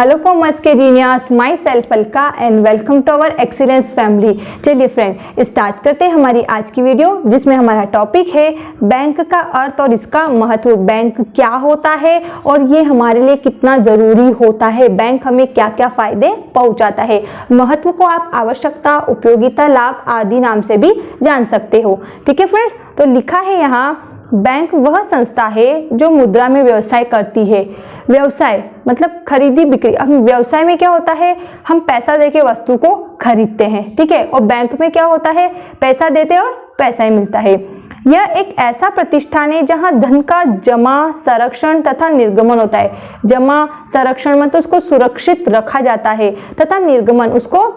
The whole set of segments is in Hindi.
हेलो कॉमर्स के geniuses, myself Alka and welcome to our excellence family. चलिए फ्रेंड, स्टार्ट करते हैं हमारी आज की वीडियो, जिसमें हमारा टॉपिक है बैंक का अर्थ और इसका महत्व। बैंक क्या होता है और ये हमारे लिए कितना जरूरी होता है, बैंक हमें क्या क्या फायदे पहुंचाता है। महत्व को आप आवश्यकता, उपयोगिता, लाभ आदि नाम से भी जान सकते हो। ठीक है फ्रेंड्स, तो लिखा है यहाँ, बैंक वह संस्था है जो मुद्रा में व्यवसाय करती है। व्यवसाय मतलब खरीदी बिक्री। अब व्यवसाय में क्या होता है, हम पैसा देके वस्तु को खरीदते हैं, ठीक है। और बैंक में क्या होता है, पैसा देते हैं और पैसा ही मिलता है। यह एक ऐसा प्रतिष्ठान है जहां धन का जमा, संरक्षण तथा निर्गमन होता है। जमा संरक्षण मतलब उसको सुरक्षित रखा जाता है तथा निर्गमन उसको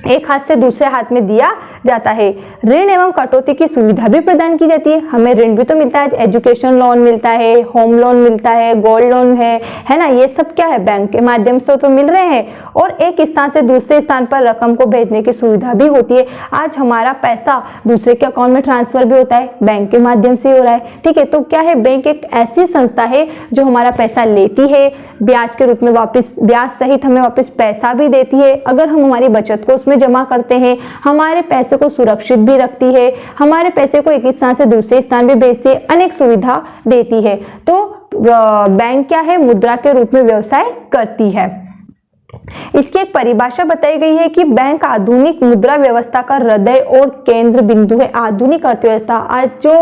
एक हाथ से दूसरे हाथ में दिया जाता है। ऋण एवं कटौती की सुविधा भी प्रदान की जाती है। हमें ऋण भी तो मिलता है, एजुकेशन लोन मिलता है, होम लोन मिलता है, गोल्ड लोन है ना। ये सब क्या है, बैंक के माध्यम से तो मिल रहे हैं। और एक स्थान से दूसरे स्थान पर रकम को भेजने की सुविधा भी होती है। आज हमारा पैसा दूसरे के अकाउंट में ट्रांसफर भी होता है, बैंक के माध्यम से हो रहा है, ठीक है। तो क्या है, बैंक एक ऐसी संस्था है जो हमारा पैसा लेती है, ब्याज के रूप में वापस, ब्याज सहित हमें वापस पैसा भी देती है। अगर हम हमारी बचत को उसमें जमा करते हैं, हमारे पैसे को सुरक्षित भी रखती है, हमारे पैसे को एक स्थान से दूसरे स्थान भी भेजती है, अनेक सुविधा देती है। तो बैंक क्या है, मुद्रा के रूप में व्यवसाय करती है। इसकी एक परिभाषा बताई गई है कि बैंक आधुनिक मुद्रा व्यवस्था का हृदय और केंद्र बिंदु है। आधुनिक अर्थव्यवस्था, आज जो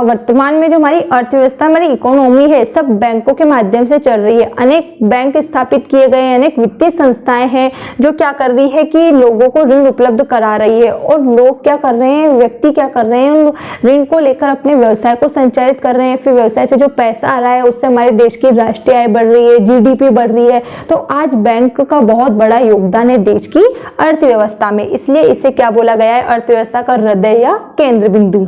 वर्तमान में जो हमारी अर्थव्यवस्था, हमारी इकोनॉमी है, सब बैंकों के माध्यम से चल रही है। अनेक बैंक स्थापित किए गए, अनेक वित्तीय संस्थाएं हैं जो क्या कर रही है कि लोगों को ऋण उपलब्ध करा रही है। और लोग क्या कर रहे हैं, व्यक्ति क्या कर रहे हैं, ऋण को लेकर अपने व्यवसाय को संचालित कर रहे हैं। फिर व्यवसाय से जो पैसा आ रहा है उससे हमारे देश की राष्ट्रीय आय बढ़ रही है, जीडीपी बढ़ रही है। तो आज बैंक का बहुत बड़ा योगदान है देश की अर्थव्यवस्था में, इसलिए इसे क्या बोला गया है, अर्थव्यवस्था का हृदय या केंद्र बिंदु।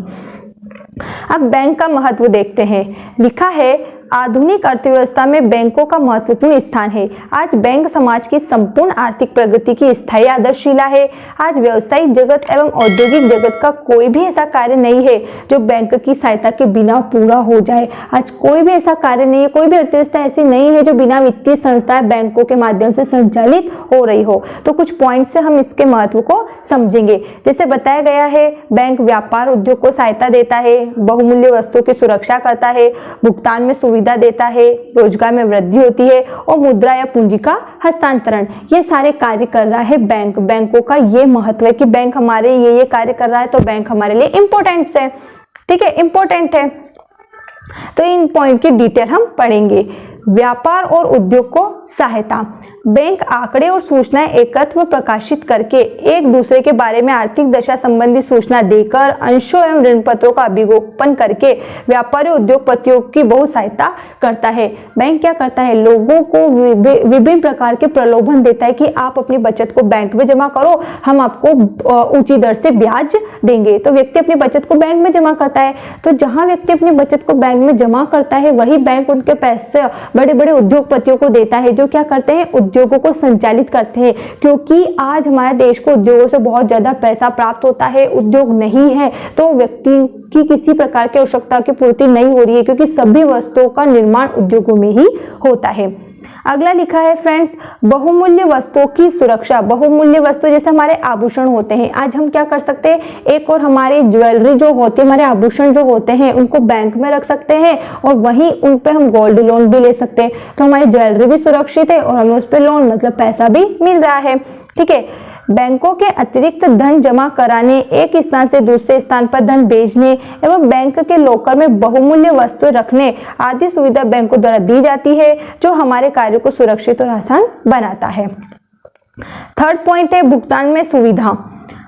अब बैंक का महत्व देखते हैं। लिखा है, आधुनिक अर्थव्यवस्था में बैंकों का महत्वपूर्ण स्थान है। आज बैंक समाज की संपूर्ण आर्थिक प्रगति की स्थायी आधारशिला है। आज व्यवसायिक जगत एवं औद्योगिक जगत का कोई भी ऐसा कार्य नहीं है जो बैंक की सहायता के बिना पूरा हो जाए। आज कोई भी ऐसा कार्य नहीं है, कोई भी अर्थव्यवस्था ऐसी नहीं है जो बिना वित्तीय संस्थाएं बैंकों के माध्यम से संचालित हो रही हो। तो कुछ पॉइंट से हम इसके महत्व को समझेंगे। जैसे बताया गया है, बैंक व्यापार उद्योग को सहायता देता है, बहुमूल्य वस्तुओं की सुरक्षा करता है, भुगतान में सुविधा देता है, रोजगार में वृद्धि होती है और मुद्रा या पूंजी का हस्तांतरण, ये सारे कार्य कर रहा है बैंक। बैंकों का ये महत्व है कि बैंक हमारे ये कार्य कर रहा है, तो बैंक हमारे लिए इंपॉर्टेंट है, ठीक है, इंपॉर्टेंट है। तो इन पॉइंट की डिटेल हम पढ़ेंगे। व्यापार और उद्योग को सहायता, बैंक आंकड़े और सूचनाएं एकत्र प्रकाशित करके एक दूसरे के बारे में आर्थिक दशा संबंधी सूचना देकर अंशों एवं ऋण पत्रों का अभिगोपन करके व्यापारी उद्योगपतियों की बहुत सहायता करता है। बैंक क्या करता है, लोगों को विभिन्न प्रकार के प्रलोभन देता है कि आप अपनी बचत को बैंक में जमा करो, हम आपको ऊंची दर से ब्याज देंगे। तो व्यक्ति अपनी बचत को बैंक में जमा करता है। तो जहां व्यक्ति अपनी बचत को बैंक में जमा करता है, वही बैंक उनके पैसे बड़े बड़े उद्योगपतियों को देता है, जो क्या करते हैं, उद्योगों को संचालित करते हैं। क्योंकि आज हमारे देश को उद्योगों से बहुत ज्यादा पैसा प्राप्त होता है। उद्योग नहीं है तो व्यक्ति की किसी प्रकार की आवश्यकता की पूर्ति नहीं हो रही है, क्योंकि सभी वस्तुओं का निर्माण उद्योगों में ही होता है। अगला लिखा है फ्रेंड्स, बहुमूल्य वस्तुओं की सुरक्षा। बहुमूल्य वस्तु जैसे हमारे आभूषण होते हैं, आज हम क्या कर सकते हैं, एक और हमारी ज्वेलरी जो होती है, हमारे आभूषण जो होते हैं, उनको बैंक में रख सकते हैं और वहीं उन पे हम गोल्ड लोन भी ले सकते हैं। तो हमारी ज्वेलरी भी सुरक्षित है और हमें उस पर लोन मतलब पैसा भी मिल रहा है, ठीक है। बैंकों के अतिरिक्त धन जमा कराने, एक स्थान से दूसरे स्थान पर धन भेजने एवं बैंक के लॉकर में बहुमूल्य वस्तुएं रखने आदि सुविधा बैंकों द्वारा दी जाती है, जो हमारे कार्य को सुरक्षित और आसान बनाता है। थर्ड पॉइंट है भुगतान में सुविधा।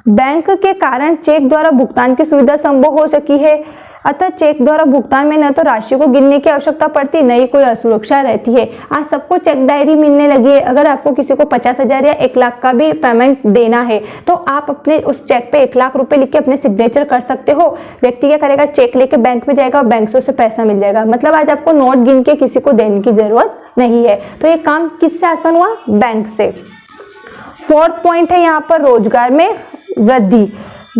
बैंक के कारण चेक द्वारा भुगतान की सुविधा संभव हो सकी है। अतः चेक द्वारा भुगतान में न तो राशि को गिनने की आवश्यकता पड़ती, न ही कोई असुरक्षा रहती है। आज सबको चेक डायरी मिलने लगी है। अगर आपको किसी को 50,000 या 1 लाख का भी पेमेंट देना है तो आप अपने उस चेक पे 1 लाख रुपए लिख के अपने सिग्नेचर कर सकते हो। व्यक्ति क्या करेगा, चेक लेके बैंक में जाएगा और बैंक से उसे पैसा मिल जाएगा। मतलब आज आपको नोट गिन के किसी को देने की जरूरत नहीं है। तो ये काम किससे आसान हुआ, बैंक से। फोर्थ पॉइंट है यहाँ पर रोजगार में वृद्धि।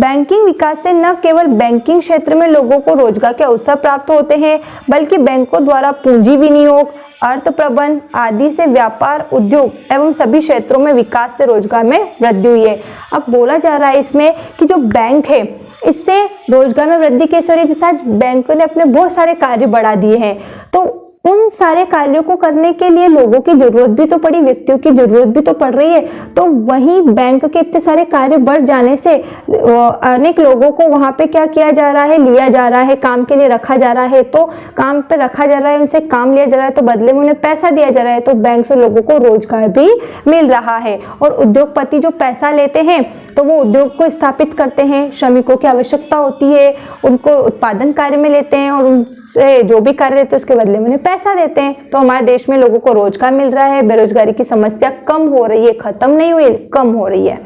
बैंकिंग विकास से न केवल बैंकिंग क्षेत्र में लोगों को रोजगार के अवसर प्राप्त होते हैं, बल्कि बैंकों द्वारा पूंजी विनियोग, अर्थ प्रबंध आदि से व्यापार, उद्योग एवं सभी क्षेत्रों में विकास से रोजगार में वृद्धि हुई है। अब बोला जा रहा है इसमें कि जो बैंक है इससे रोजगार में वृद्धि कैसे हो रही है, जैसे आज बैंकों ने अपने बहुत सारे कार्य बढ़ा दिए हैं, तो उन सारे कार्यों को करने के लिए लोगों की जरूरत भी तो पड़ी, व्यक्तियों की जरूरत भी तो पड़ रही है। तो वहीं बैंक के इतने सारे कार्य बढ़ जाने से अनेक लोगों को वहां पे क्या किया जा रहा है, लिया जा रहा है, काम के लिए रखा जा रहा है। तो काम पे रखा जा रहा है, उनसे काम लिया जा रहा है, तो बदले में उन्हें पैसा दिया जा रहा है, तो बैंक से लोगों को रोजगार भी मिल रहा है। और उद्योगपति जो पैसा लेते हैं तो वो उद्योग को स्थापित करते हैं, श्रमिकों की आवश्यकता होती है, उनको उत्पादन कार्य में लेते हैं और उनसे जो भी कार्य लेते हैं उसके बदले में उन्हें पैसा देते हैं। तो हमारे देश में लोगों को रोजगार मिल रहा है, बेरोजगारी की समस्या कम हो रही है, खत्म नहीं हुई, कम हो रही है।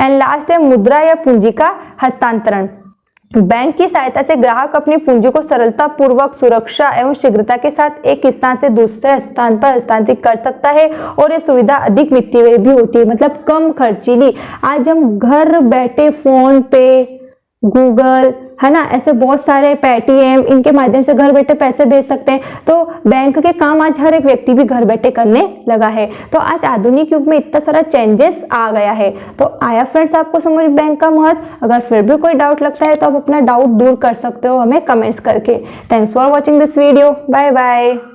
एंड लास्ट है मुद्रा या पूंजी का हस्तांतरण। बैंक की सहायता से ग्राहक अपनी पूंजी को सरलता पूर्वक, सुरक्षा एवं शीघ्रता के साथ एक स्थान से दूसरे स्थान पर हस्तांतरित कर सकता है और यह सुविधा अधिक वित्तीय भी होती है, मतलब कम खर्चीली। आज हम घर बैठे फोन पे, गूगल, है ना, ऐसे बहुत सारे पेटीएम, इनके माध्यम से घर बैठे पैसे भेज सकते हैं। तो बैंक के काम आज हर एक व्यक्ति भी घर बैठे करने लगा है। तो आज आधुनिक युग में इतना सारा चेंजेस आ गया है। तो आया फ्रेंड्स आपको समझ बैंक का महत्व। अगर फिर भी कोई डाउट लगता है तो आप अपना डाउट दूर कर सकते हो हमें कमेंट्स करके। Thanks for watching this video. Bye bye.